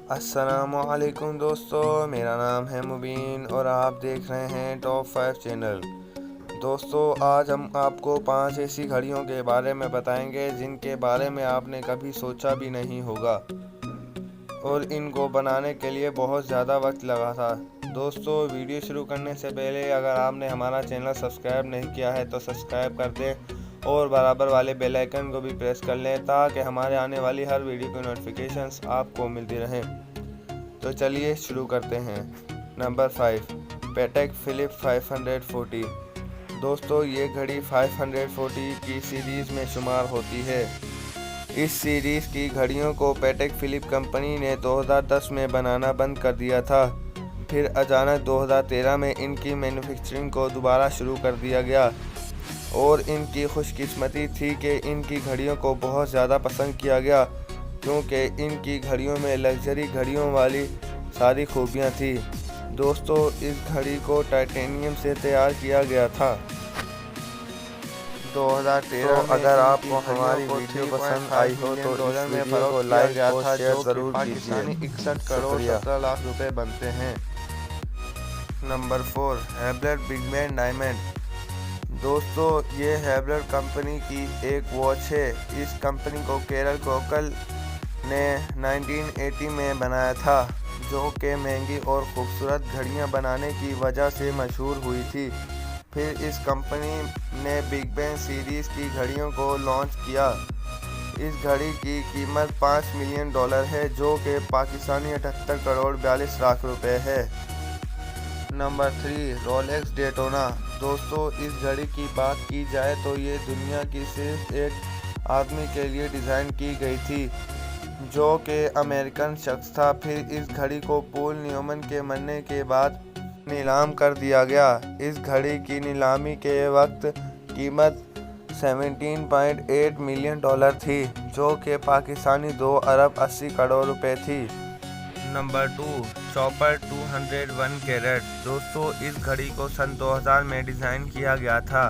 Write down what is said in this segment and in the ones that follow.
अस्सलामुअलैकुम दोस्तों, मेरा नाम है मुबीन और आप देख रहे हैं टॉप 5 चैनल। दोस्तों, आज हम आपको 5 ऐसी घड़ियों के बारे में बताएंगे जिनके बारे में आपने कभी सोचा भी नहीं होगा और इनको बनाने के लिए बहुत ज़्यादा वक्त लगा था। दोस्तों, वीडियो शुरू करने से पहले अगर आपने हमारा चैनल सब्सक्राइब नहीं किया है तो सब्सक्राइब कर दें और बराबर वाले बेल आइकन को भी प्रेस कर लें ताकि हमारे आने वाली हर वीडियो की नोटिफिकेशंस आपको मिलती रहें। तो चलिए शुरू करते हैं। Number 5, Patek Philippe 540। दोस्तों, ये घड़ी 540 की सीरीज़ में शुमार होती है। इस सीरीज़ की घड़ियों को पैटेक फिलिप कंपनी ने 2010 में बनाना बंद कर दिया था। फिर अचानक 2013 में इनकी मैन्युफैक्चरिंग को दोबारा शुरू कर दिया गया और इनकी खुशकिस्मती थी कि इनकी घड़ियों को बहुत ज़्यादा पसंद किया गया क्योंकि इनकी घड़ियों में लग्जरी घड़ियों वाली सारी खूबियाँ थी। दोस्तों, इस घड़ी को टाइटेनियम से तैयार किया गया था। 2013 में अगर आपको हमारी वीडियो पसंद आई हो तो इस वीडियो को लाइक और शेयर ज़रूर कीजिए। 61 करोड़ 17 लाख रुपए बनते हैं। Number 4, Hublot big bang diamond. दोस्तों, ये हेबलर कंपनी की एक वॉच है। इस कंपनी को कैरल कोकल ने 1980 में बनाया था, जो कि महंगी और खूबसूरत घड़ियां बनाने की वजह से मशहूर हुई थी। फिर इस कंपनी ने बिग बैन सीरीज़ की घड़ियों को लॉन्च किया। इस घड़ी की कीमत $5 मिलियन है, जो कि पाकिस्तानी 78 करोड़ 42 लाख रुपए है। Number 3, Rolex Daytona. दोस्तों, इस घड़ी की बात की जाए तो ये दुनिया की सिर्फ एक आदमी के लिए डिज़ाइन की गई थी, जो कि अमेरिकन शख्स था। फिर इस घड़ी को पॉल न्यूमन के मरने के बाद नीलाम कर दिया गया। इस घड़ी की नीलामी के वक्त कीमत $17.8 मिलियन थी, जो कि पाकिस्तानी 2 अरब 80 करोड़ रुपए थी। Number 2, Chopard 201 carat. दोस्तों, इस घड़ी को सन 2000 में डिज़ाइन किया गया था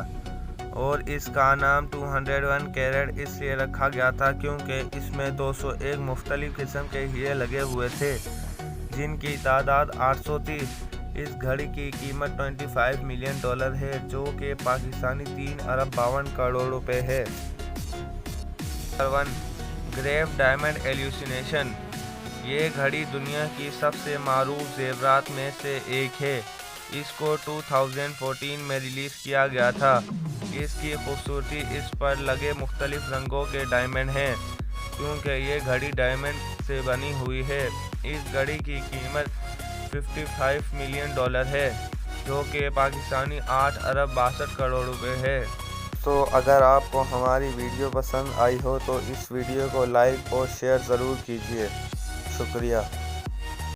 और इसका नाम 201 कैरेट इसलिए रखा गया था क्योंकि इसमें 201 मुख्तलिफ किस्म के हीरे लगे हुए थे, जिनकी तादाद 800 थी। इस घड़ी की कीमत $25 मिलियन है, जो कि पाकिस्तानी 3 अरब 52 करोड़ रुपए है। Number 1, Graff diamond hallucination. ये घड़ी दुनिया की सबसे मारूफ ज़ेवरात में से एक है। इसको 2014 में रिलीज़ किया गया था। इसकी खूबसूरती इस पर लगे मुख्तलिफ रंगों के डायमंड हैं, क्योंकि ये घड़ी डायमंड से बनी हुई है। इस घड़ी की कीमत $55 मिलियन है, जो कि पाकिस्तानी 8 अरब 62 करोड़ रुपए है। तो अगर आपको हमारी वीडियो पसंद आई हो तो इस वीडियो को लाइक और शेयर ज़रूर कीजिए। शुक्रिया।